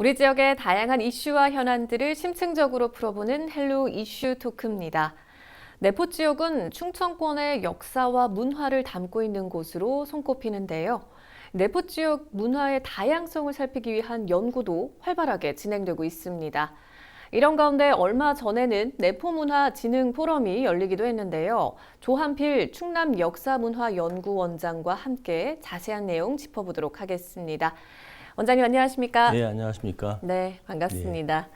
우리 지역의 다양한 이슈와 현안들을 심층적으로 풀어보는 헬로 이슈 토크입니다. 내포 지역은 충청권의 역사와 문화를 담고 있는 곳으로 손꼽히는데요. 내포 지역 문화의 다양성을 살피기 위한 연구도 활발하게 진행되고 있습니다. 이런 가운데 얼마 전에는 내포문화진흥 포럼이 열리기도 했는데요. 조한필 충남역사문화연구원장과 함께 자세한 내용 짚어보도록 하겠습니다. 원장님 안녕하십니까? 네, 안녕하십니까? 네, 반갑습니다.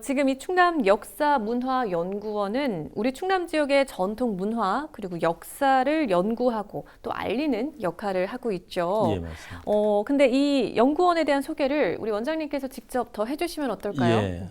지금 이 충남역사문화연구원은 우리 충남 지역의 전통 문화 그리고 역사를 연구하고 또 알리는 역할을 하고 있죠. 예, 맞습니다. 근데 이 연구원에 대한 소개를 우리 원장님께서 직접 더 해주시면 어떨까요? 예,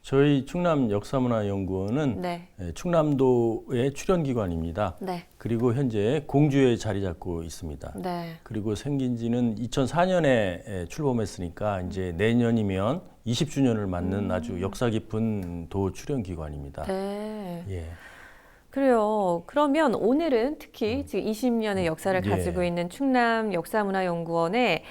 저희 충남역사문화연구원은 네. 충남도의 출연기관입니다. 네. 그리고 현재 공주에 자리 잡고 있습니다. 네. 그리고 생긴 지는 2004년에 출범했으니까 이제 내년이면 20주년을 맞는 아주 역사 깊은 도 출연기관입니다. 네. 예. 그래요. 그러면 오늘은 특히 지금 20년의 역사를 예. 가지고 있는 충남 역사문화연구원에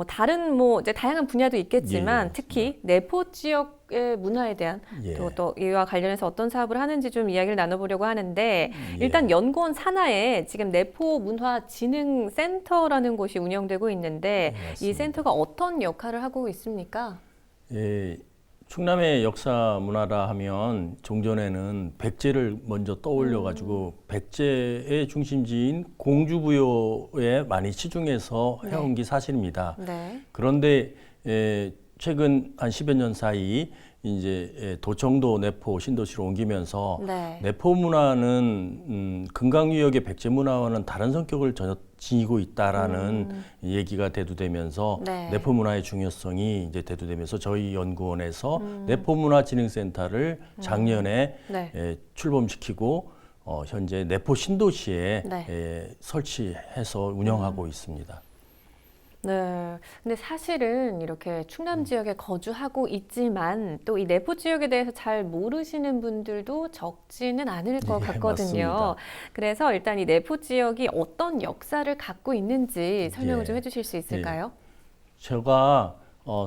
다른 이제 다양한 분야도 있겠지만 예, 특히 내포 지역의 문화에 대한 예. 또 이와 관련해서 어떤 사업을 하는지 좀 이야기를 나눠보려고 하는데 예. 일단 연구원 산하에 지금 내포 문화진흥센터라는 곳이 운영되고 있는데 예, 이 맞습니다. 센터가 어떤 역할을 하고 있습니까? 예, 충남의 역사 문화라 하면 종전에는 백제를 먼저 떠올려 가지고 백제의 중심지인 공주부여에 많이 치중해서 해온 게 사실입니다. 네. 그런데 최근 한 10여 년 사이 이제 도청도 내포 신도시로 옮기면서 네. 내포 문화는 금강유역의 백제 문화와는 다른 성격을 전혀 지니고 있다라는 얘기가 대두되면서 네. 내포 문화의 중요성이 이제 대두되면서 저희 연구원에서 내포 문화진흥센터를 작년에 네. 출범시키고 현재 내포 신도시에 네. 설치해서 운영하고 있습니다. 네. 근데 사실은 이렇게 충남 지역에 거주하고 있지만 또 이 내포 지역에 대해서 잘 모르시는 분들도 적지는 않을 것 예, 같거든요. 맞습니다. 그래서 일단 이 내포 지역이 어떤 역사를 갖고 있는지 설명을 예. 좀 해주실 수 있을까요? 제가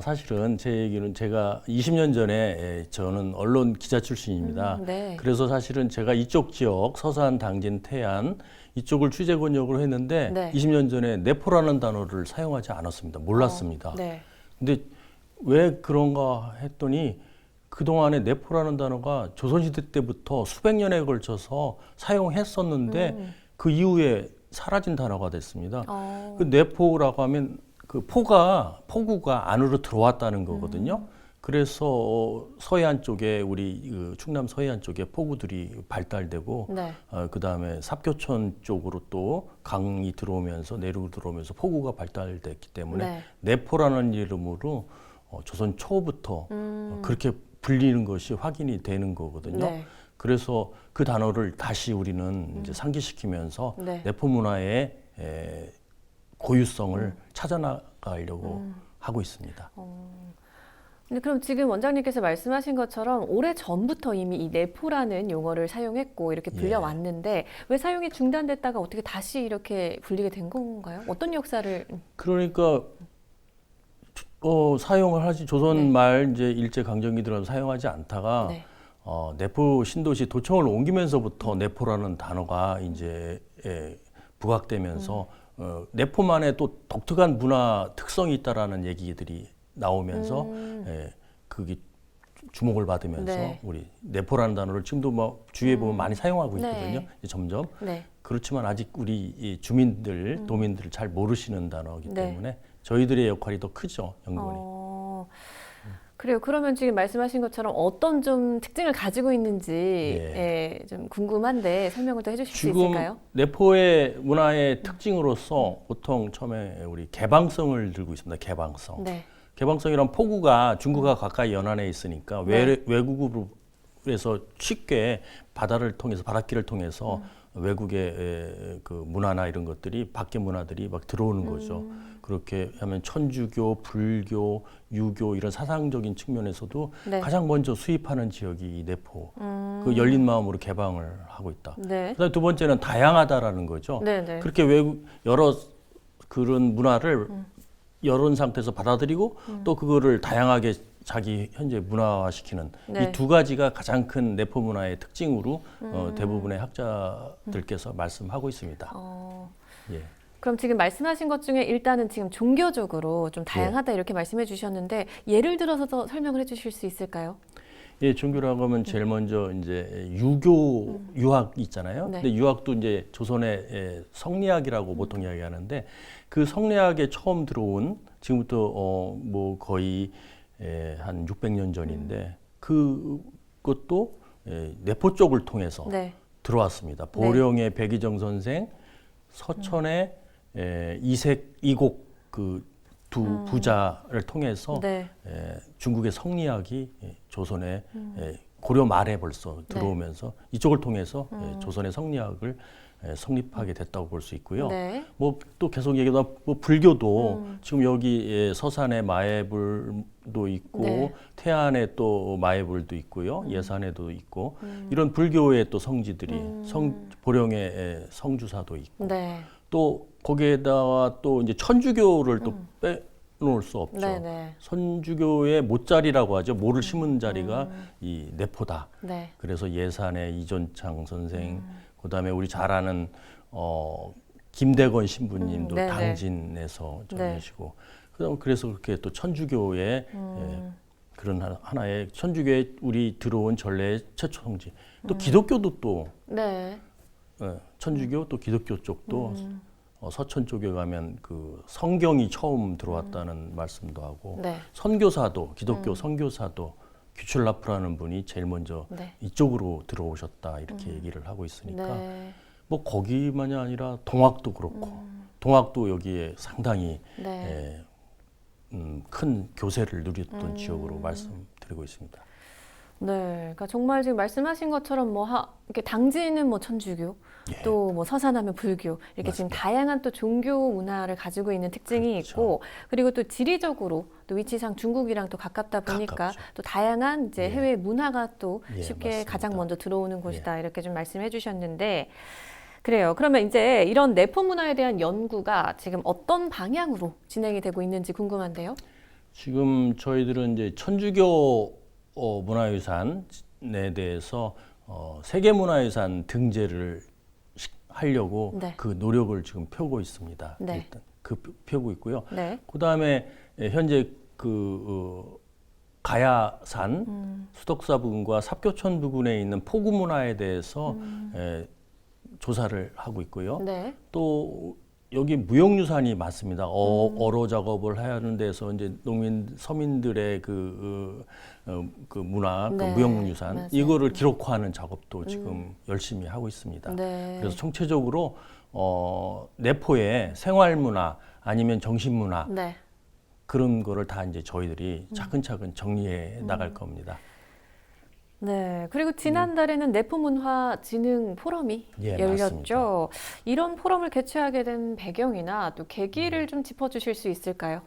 사실은 제 얘기는 제가 20년 전에 저는 언론 기자 출신입니다. 네. 그래서 사실은 제가 이쪽 지역 서산, 당진, 태안 이쪽을 취재 권역으로 했는데 네. 20년 전에 내포라는 단어를 사용하지 않았습니다. 몰랐습니다. 네. 근데 왜 그런가 했더니 그동안에 내포라는 단어가 조선시대 때부터 수백 년에 걸쳐서 사용했었는데 그 이후에 사라진 단어가 됐습니다. 그 내포라고 하면 그 포구가 안으로 들어왔다는 거거든요. 그래서 서해안 쪽에 우리 그 충남 서해안 쪽에 포구들이 발달되고 네. 그다음에 삽교촌 쪽으로 또 강이 들어오면서 내륙으로 들어오면서 포구가 발달됐기 때문에 네. 내포라는 이름으로 조선 초부터 그렇게 불리는 것이 확인이 되는 거거든요. 네. 그래서 그 단어를 다시 우리는 이제 상기시키면서 네. 내포 문화의 고유성을 찾아나가려고 하고 있습니다. 근데 그럼 지금 원장님께서 말씀하신 것처럼 오래 전부터 이미 이 내포라는 용어를 사용했고 이렇게 불려왔는데 왜 사용이 중단됐다가 어떻게 다시 이렇게 불리게 된 건가요? 어떤 역사를? 그러니까 사용을 하지 조선 말 이제 일제 강점기 들어서 사용하지 않다가 네. 내포 신도시 도청을 옮기면서부터 내포라는 단어가 이제 부각되면서 내포만의 또 독특한 문화 특성이 있다라는 얘기들이 나오면서 그게 주목을 받으면서 네. 우리 내포라는 단어를 지금도 뭐 주위에 보면 많이 사용하고 있거든요. 네. 이제 점점 네. 그렇지만 아직 우리 이 주민들, 도민들을 잘 모르시는 단어이기 네. 때문에 저희들의 역할이 더 크죠, 연구원이. 그래요. 그러면 지금 말씀하신 것처럼 어떤 좀 특징을 가지고 있는지 예. 좀 궁금한데 설명을 또 해주실 수 지금 있을까요? 내포의 문화의 특징으로서 보통 처음에 우리 개방성을 들고 있습니다. 개방성. 네. 개방성이란 포구가 중국과 가까이 연안에 있으니까 외국으로에서 쉽게 바닷길을 통해서 외국의 그 문화나 이런 것들이 밖의 문화들이 막 들어오는 거죠. 그렇게 하면 천주교, 불교, 유교 이런 사상적인 측면에서도 네. 가장 먼저 수입하는 지역이 이 내포. 그 열린 마음으로 개방을 하고 있다. 네. 그다음에 두 번째는 다양하다라는 거죠. 네. 네. 그렇게 외국 여러 그런 문화를 이런 상태에서 받아들이고 또 그거를 다양하게 자기 현재 문화화시키는 네. 이 두 가지가 가장 큰 내포 문화의 특징으로 대부분의 학자들께서 말씀하고 있습니다. 예. 그럼 지금 말씀하신 것 중에 일단은 지금 종교적으로 좀 다양하다 이렇게 말씀해 주셨는데 예를 들어서 더 설명을 해 주실 수 있을까요? 예, 종교라고 하면 제일 먼저 이제 유교 유학 있잖아요. 네. 근데 유학도 이제 조선의 성리학이라고 보통 이야기하는데 그 성리학에 처음 들어온 지금부터 뭐 거의 한 600년 전인데 그것도 내포 쪽을 통해서 네. 들어왔습니다. 보령의 백이정 선생, 서천의 이곡 그 두 부자를 통해서 네. 중국의 성리학이 조선의 고려 말에 벌써 들어오면서 이쪽을 통해서 조선의 성리학을 성립하게 됐다고 볼 수 있고요. 네. 뭐 또 계속 얘기하다 뭐 불교도 지금 여기 서산에 마애불도 있고 네. 태안에 또 마애불도 있고요. 예산에도 있고 이런 불교의 또 성지들이 보령의 성주사도 있고 네. 또 거기에다가 또 이제 천주교를 또 빼놓을 수 없죠. 네네. 천주교의 못자리라고 하죠. 모를 심은 자리가 이 내포다. 네. 그래서 예산의 이존창 선생, 그다음에 우리 잘 아는 김대건 신부님도 네네. 당진에서 네. 전해지고 그다음 그래서 그렇게 또 천주교의 그런 하나의 천주교에 우리 들어온 전례의 최초 성지. 또 기독교도 또 네. 천주교 또 기독교 쪽도 서천 쪽에 가면 그 성경이 처음 들어왔다는 말씀도 하고 네. 선교사도 기독교 선교사도 규출라프라는 분이 제일 먼저 네. 이쪽으로 들어오셨다 이렇게 얘기를 하고 있으니까 네. 뭐 거기만이 아니라 동학도 그렇고 동학도 여기에 상당히 네. 큰 교세를 누렸던 지역으로 말씀드리고 있습니다. 네, 그러니까 정말 지금 말씀하신 것처럼 뭐 이렇게 당진은 뭐 천주교, 예. 또 뭐 서산하면 불교 이렇게 지금 맞습니다. 다양한 또 종교 문화를 가지고 있는 특징이 그렇죠. 있고 그리고 또 지리적으로 또 위치상 중국이랑 또 가깝다 보니까 가깝죠. 또 다양한 이제 예. 해외 문화가 또 예, 쉽게 맞습니다. 가장 먼저 들어오는 곳이다 이렇게 좀 말씀해 주셨는데 그래요. 그러면 이제 이런 내포 문화에 대한 연구가 지금 어떤 방향으로 진행이 되고 있는지 궁금한데요. 지금 저희들은 이제 천주교 문화유산에 대해서 세계문화유산 등재를 하려고 네. 그 노력을 지금 펴고 있습니다. 네. 일단 펴고 있고요. 네. 그다음에 현재 그 가야산 수덕사 부근과 삽교천 부근에 있는 포구 문화에 대해서 조사를 하고 있고요. 네. 또 여기 무형유산이 많습니다. 어로 작업을 하는 데서 이제 농민 서민들의 그 문화, 네, 그 무형유산 맞아요. 이거를 기록화하는 작업도 지금 열심히 하고 있습니다. 네. 그래서 총체적으로 내포의 생활문화 아니면 정신문화 네. 그런 거를 다 이제 저희들이 차근차근 정리해 나갈 겁니다. 네. 그리고 지난달에는 내포문화진흥 포럼이 예, 열렸죠. 맞습니다. 이런 포럼을 개최하게 된 배경이나 또 계기를 좀 짚어주실 수 있을까요?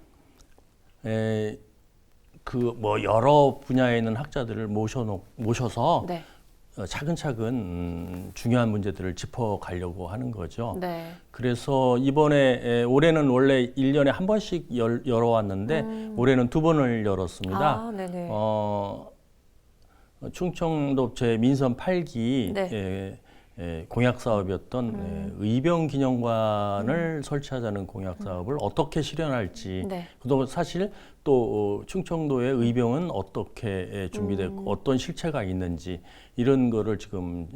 그 뭐 여러 분야에 있는 학자들을 모셔서 네. 차근차근 중요한 문제들을 짚어가려고 하는 거죠. 네. 그래서 이번에 올해는 원래 1년에 한 번씩 열어왔는데 올해는 2번을 열었습니다. 아, 네네. 충청도 제 민선 8기 네. 공약 사업이었던 의병 기념관을 설치하자는 공약 사업을 어떻게 실현할지 네. 그동안 사실 또 충청도의 의병은 어떻게 준비됐고 어떤 실체가 있는지 이런 거를 지금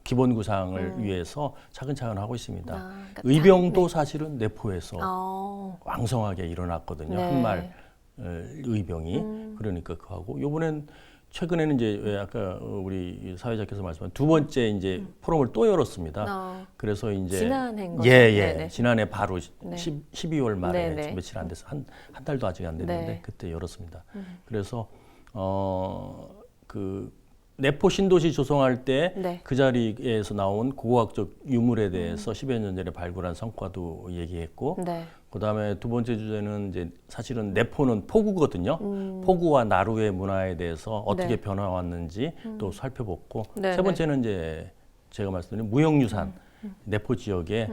기본 구상을 위해서 차근차근 하고 있습니다. 그러니까 의병도 사실은 내포에서 왕성하게 일어났거든요. 네. 한말 의병이 그러니까 그하고 이번엔 최근에는 이제 왜 아까 우리 사회자께서 말씀한 두 번째 이제 포럼을 또 열었습니다. 그래서 이제 지난해인 거죠? 예. 네네. 지난해 바로 네. 12월 말에 네네. 며칠 안 돼서 한 달도 아직 안 됐는데 네. 그때 열었습니다. 그래서 그 내포 신도시 조성할 때 네. 그 자리에서 나온 고고학적 유물에 대해서 10여 년 전에 발굴한 성과도 얘기했고 네. 그다음에 두 번째 주제는 이제 사실은 내포는 포구거든요. 포구와 나루의 문화에 대해서 어떻게 네. 변화왔는지 또 살펴봤고 네, 세 번째는 이제 제가 말씀드린 무형유산 내포 지역에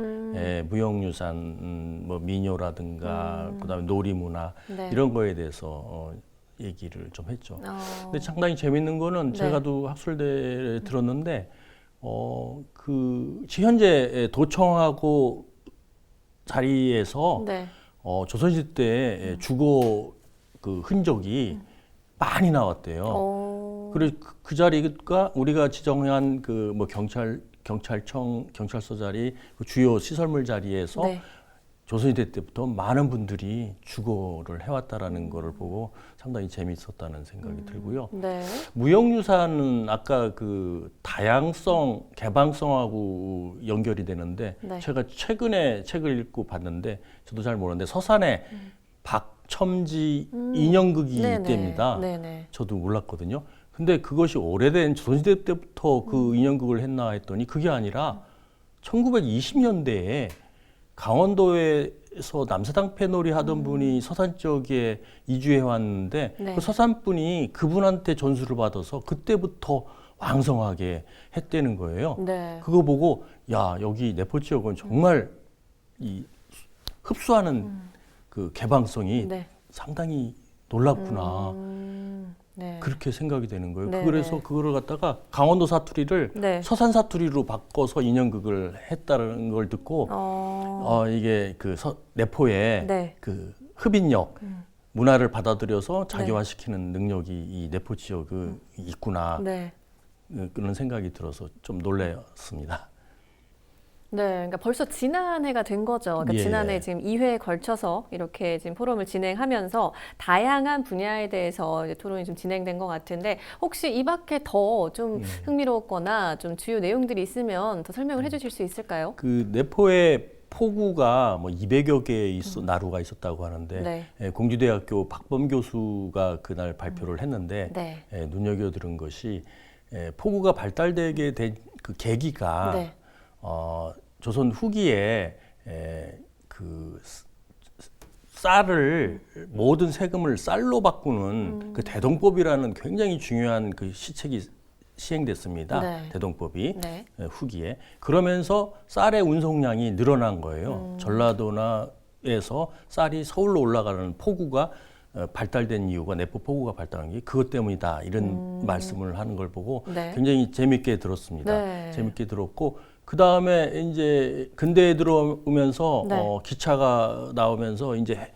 무형유산, 뭐 민요라든가 그다음에 놀이문화 네. 이런 거에 대해서 얘기를 좀 했죠. 근데 상당히 재밌는 거는 네. 제가도 학술대에 들었는데 현재 도청하고 자리에서 네. 조선시대 때 주거 그 흔적이 많이 나왔대요. 그리고 그 자리가 우리가 지정한 그 뭐 경찰청, 경찰서 자리, 그 주요 시설물 자리에서 네. 조선시대 때부터 많은 분들이 주거를 해왔다라는 거를 보고 상당히 재미있었다는 생각이 들고요. 네. 무형유산은 아까 그 다양성, 개방성하고 연결이 되는데 네. 제가 최근에 책을 읽고 봤는데 저도 잘 모르는데 서산에 박첨지 인형극이 네네. 있답니다. 네네. 저도 몰랐거든요. 근데 그것이 오래된 조선시대 때부터 그 인형극을 했나 했더니 그게 아니라 1920년대에 강원도에서 남사당 패놀이 하던 분이 서산 지역에 이주해 왔는데 네. 그 서산 분이 그분한테 전수를 받아서 그때부터 왕성하게 했다는 거예요. 네. 그거 보고 야 여기 내포 지역은 정말 이 흡수하는 그 개방성이 네. 상당히 놀랍구나. 네. 그렇게 생각이 되는 거예요. 네, 그래서 네. 그거를 갖다가 강원도 사투리를 네. 서산 사투리로 바꿔서 인형극을 했다는 걸 듣고 이게 그 내포의 네. 그 흡인력 문화를 받아들여서 자기화시키는 능력이 이 내포 지역에 있구나 네. 그런 생각이 들어서 좀 놀랐습니다. 네, 그러니까 벌써 지난해가 된 거죠. 그러니까 예. 지난해 지금 2회에 걸쳐서 이렇게 지금 포럼을 진행하면서 다양한 분야에 대해서 이제 토론이 좀 진행된 것 같은데 혹시 이 밖에 더 좀 흥미로웠거나 좀 주요 내용들이 있으면 더 설명을 해주실 수 있을까요? 그 내포의 포구가 뭐 200여 개의 나루가 있었다고 하는데 네. 공주대학교 박범 교수가 그날 발표를 했는데 네. 눈여겨들은 것이 포구가 발달되게 된 그 계기가 네. 조선 후기에 그 쌀을 모든 세금을 쌀로 바꾸는 그 대동법이라는 굉장히 중요한 그 시책이 시행됐습니다. 네. 대동법이 네. 후기에 그러면서 쌀의 운송량이 늘어난 거예요. 전라도나에서 쌀이 서울로 올라가는 포구가 발달된 이유가 내포 포구가 발달한 게 그것 때문이다 이런 말씀을 하는 걸 보고 네. 굉장히 재밌게 들었습니다. 네. 재밌게 들었고 그 다음에 이제 근대에 들어오면서 네. 기차가 나오면서 이제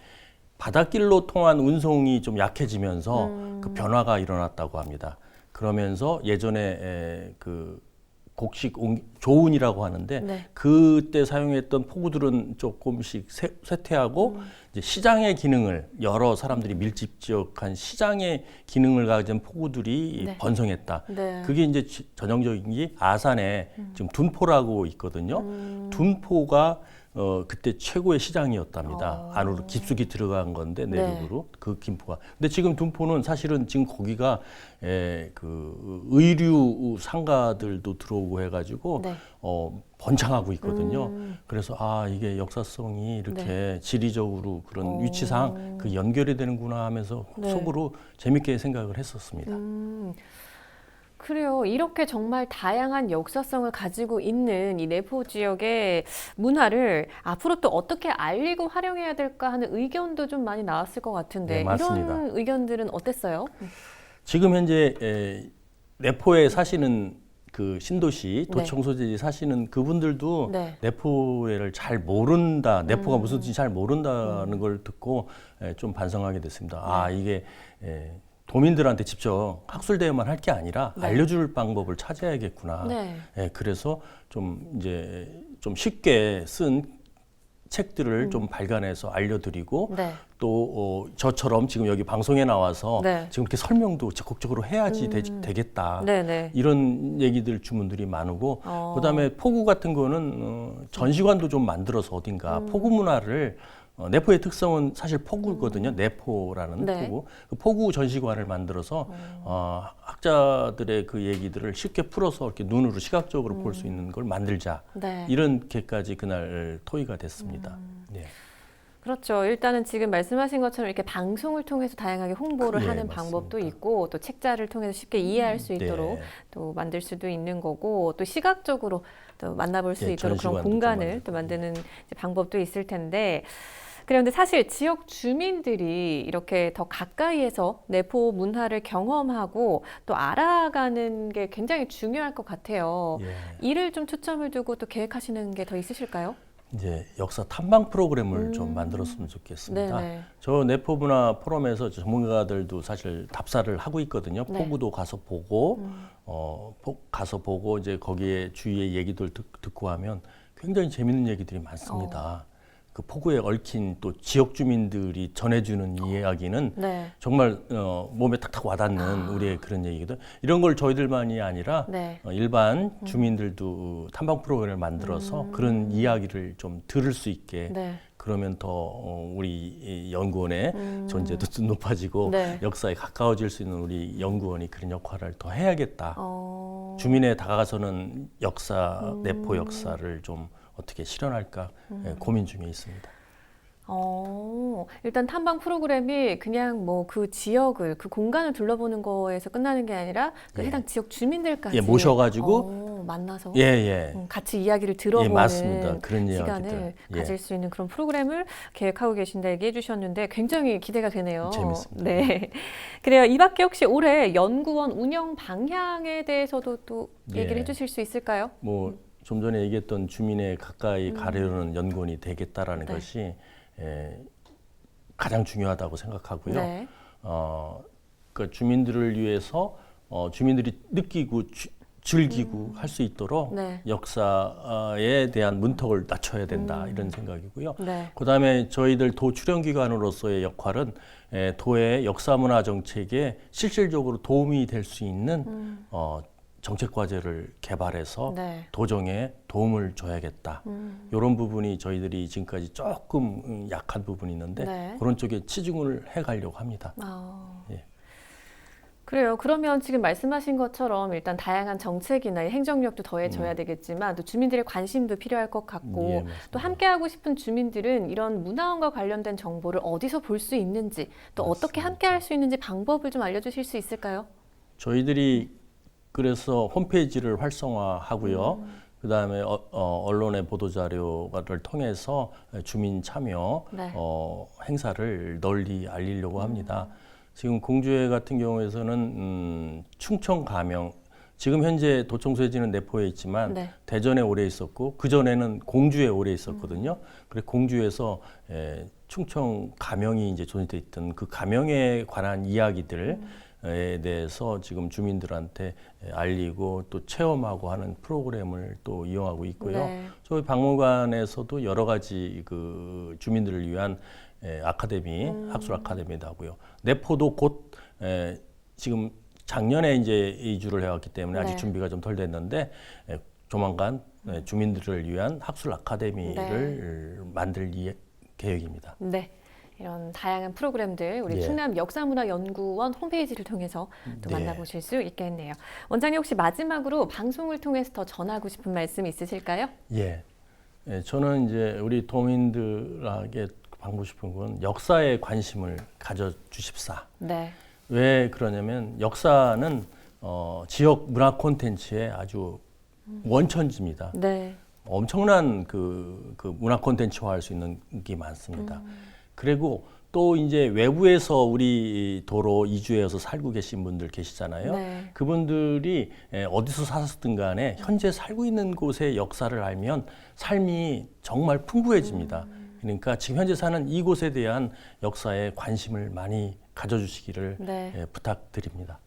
바닷길로 통한 운송이 좀 약해지면서 그 변화가 일어났다고 합니다. 그러면서 예전에 그 곡식 조운이라고 하는데 네. 그때 사용했던 포구들은 조금씩 쇠퇴하고 이제 시장의 기능을 여러 사람들이 밀집지역한 시장의 기능을 가진 포구들이 네. 번성했다. 네. 그게 이제 전형적인 게 아산에 지금 둔포라고 있거든요. 둔포가 그때 최고의 시장이었답니다. 안으로 깊숙이 들어간 건데 내륙으로 그 김포가. 근데 지금 둔포는 사실은 지금 거기가 그 의류 상가들도 들어오고 해가지고 네. 번창하고 있거든요. 그래서 이게 역사성이 이렇게 지리적으로 그런 위치상 그 연결이 되는구나 하면서 네. 속으로 재밌게 생각을 했었습니다. 그래요. 이렇게 정말 다양한 역사성을 가지고 있는 이 내포 지역의 문화를 앞으로 또 어떻게 알리고 활용해야 될까 하는 의견도 좀 많이 나왔을 것 같은데 네, 맞습니다. 이런 의견들은 어땠어요? 지금 현재 내포에 사시는 그 신도시 도청소재지 사시는 그분들도 네. 내포를 잘 모른다, 내포가 무슨 뜻인지 잘 모른다는 걸 듣고 좀 반성하게 됐습니다. 이게 도민들한테 직접 학술대회만 할 게 아니라 알려줄 방법을 찾아야겠구나. 네. 그래서 좀 이제 좀 쉽게 쓴 책들을 좀 발간해서 알려드리고 네. 또 저처럼 지금 여기 방송에 나와서 네. 지금 이렇게 설명도 적극적으로 해야지 되겠다. 네네. 이런 얘기들 주문들이 많고 그다음에 포구 같은 거는 전시관도 좀 만들어서 어딘가 포구 문화를 내포의 특성은 사실 포구거든요. 내포라는 네. 포구. 그 포구 전시관을 만들어서 학자들의 그 얘기들을 쉽게 풀어서 이렇게 눈으로 시각적으로 볼 수 있는 걸 만들자. 네. 이런 게까지 그날 토의가 됐습니다. 네. 그렇죠. 일단은 지금 말씀하신 것처럼 이렇게 방송을 통해서 다양하게 홍보를 예, 하는 맞습니다. 방법도 있고 또 책자를 통해서 쉽게 이해할 수 있도록 네. 또 만들 수도 있는 거고 또 시각적으로 또 만나볼 수 예, 있도록 그런 전시관도 좀 공간을 만들고. 또 만드는 이제 방법도 있을 텐데 그런데 사실 지역 주민들이 이렇게 더 가까이에서 내포 문화를 경험하고 또 알아가는 게 굉장히 중요할 것 같아요. 예. 이를 좀 초점을 두고 또 계획하시는 게 더 있으실까요? 이제 역사 탐방 프로그램을 좀 만들었으면 좋겠습니다. 네네. 저 내포문화 포럼에서 전문가들도 사실 답사를 하고 있거든요. 네. 포구도 가서 보고, 가서 보고 이제 거기에 주위의 얘기들 듣고 하면 굉장히 재밌는 얘기들이 많습니다. 그 포구에 얽힌 또 지역 주민들이 전해주는 이야기는 네. 정말 몸에 탁탁 와닿는 우리의 그런 얘기거든. 이런 걸 저희들만이 아니라 네. 일반 주민들도 탐방 프로그램을 만들어서 그런 이야기를 좀 들을 수 있게 네. 그러면 더 우리 이 연구원의 존재도 좀 높아지고 네. 역사에 가까워질 수 있는 우리 연구원이 그런 역할을 더 해야겠다. 어, 주민에 다가가서는 역사, 내포 역사를 좀 어떻게 실현할까 고민 중에 있습니다. 일단 탐방 프로그램이 그냥 뭐 그 지역을, 그 공간을 둘러보는 거에서 끝나는 게 아니라 그 예. 해당 지역 주민들까지 예, 모셔가지고 만나서 예, 예. 같이 이야기를 예, 들어보는 맞습니다. 그런 시간을 이야기들. 예. 가질 수 있는 그런 프로그램을 계획하고 계신다 얘기해 주셨는데 굉장히 기대가 되네요. 재밌습니다. 네. 그래요. 이 밖에 혹시 올해 연구원 운영 방향에 대해서도 또 얘기를 예. 해 주실 수 있을까요? 뭐 좀 전에 얘기했던 주민에 가까이 가려는 연구원이 되겠다라는 네. 것이 가장 중요하다고 생각하고요. 네. 그 주민들을 위해서 주민들이 느끼고 즐기고 할 수 있도록 네. 역사에 대한 문턱을 낮춰야 된다 이런 생각이고요. 네. 그다음에 저희들 도 출연기관으로서의 역할은 도의 역사문화 정책에 실질적으로 도움이 될 수 있는 정책 과제를 개발해서 네. 도정에 도움을 줘야겠다. 이런 부분이 저희들이 지금까지 조금 약한 부분이 있는데 네. 그런 쪽에 치중을 해가려고 합니다. 예. 그래요. 그러면 지금 말씀하신 것처럼 일단 다양한 정책이나 행정력도 더해져야 되겠지만 또 주민들의 관심도 필요할 것 같고 예, 맞습니다. 또 함께하고 싶은 주민들은 이런 문화원과 관련된 정보를 어디서 볼 수 있는지 또 어떻게 함께할 수 있는지 방법을 좀 알려주실 수 있을까요? 저희들이 그래서 홈페이지를 활성화하고요. 그다음에 언론의 보도자료를 통해서 주민 참여 네. 행사를 널리 알리려고 합니다. 지금 공주회 같은 경우에서는 충청 가명 지금 현재 도청소지는 내포에 있지만 네. 대전에 오래 있었고 그 전에는 공주에 오래 있었거든요. 그래서 공주에서 충청 가명이 이제 존재돼 있던 그 가명에 관한 이야기들 에 대해서 지금 주민들한테 알리고 또 체험하고 하는 프로그램을 또 이용하고 있고요. 네. 저희 박물관에서도 여러 가지 그 주민들을 위한 아카데미, 학술 아카데미도 하고요. 내포도 곧 지금 작년에 이제 이주를 해왔기 때문에 네. 아직 준비가 좀 덜 됐는데 조만간 주민들을 위한 학술 아카데미를 만들 계획입니다. 네. 이런 다양한 프로그램들 우리 예. 충남역사문화연구원 홈페이지를 통해서 또 네. 만나보실 수 있겠네요. 원장님 혹시 마지막으로 방송을 통해서 더 전하고 싶은 말씀 있으실까요? 예. 저는 이제 우리 도민들에게 받고 싶은 건 역사에 관심을 가져주십사. 네. 왜 그러냐면 역사는 지역 문화 콘텐츠의 아주 원천지입니다. 네. 엄청난 그 문화 콘텐츠화할 수 있는 게 많습니다. 그리고 또 이제 외부에서 우리 도로 이주해서 살고 계신 분들 계시잖아요. 네. 그분들이 어디서 사셨든 간에 현재 살고 있는 곳의 역사를 알면 삶이 정말 풍부해집니다. 그러니까 지금 현재 사는 이곳에 대한 역사에 관심을 많이 가져주시기를 네. 부탁드립니다.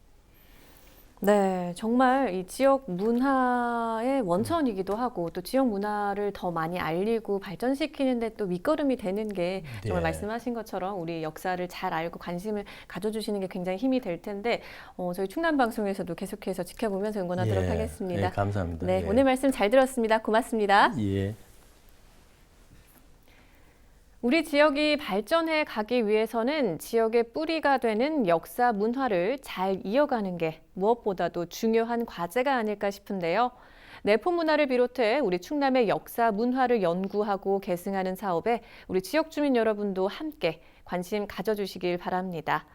네, 정말 이 지역 문화의 원천이기도 하고 또 지역 문화를 더 많이 알리고 발전시키는데 또 밑거름이 되는 게 정말 네. 말씀하신 것처럼 우리 역사를 잘 알고 관심을 가져주시는 게 굉장히 힘이 될 텐데 저희 충남방송에서도 계속해서 지켜보면서 응원하도록 예, 하겠습니다. 예, 감사합니다. 네, 예. 오늘 말씀 잘 들었습니다. 고맙습니다. 예. 우리 지역이 발전해 가기 위해서는 지역의 뿌리가 되는 역사 문화를 잘 이어가는 게 무엇보다도 중요한 과제가 아닐까 싶은데요. 내포 문화를 비롯해 우리 충남의 역사, 문화를 연구하고 계승하는 사업에 우리 지역 주민 여러분도 함께 관심 가져주시길 바랍니다.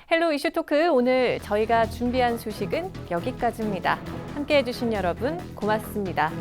헬로 이슈 토크, 오늘 저희가 준비한 소식은 여기까지입니다. 함께해 주신 여러분 고맙습니다.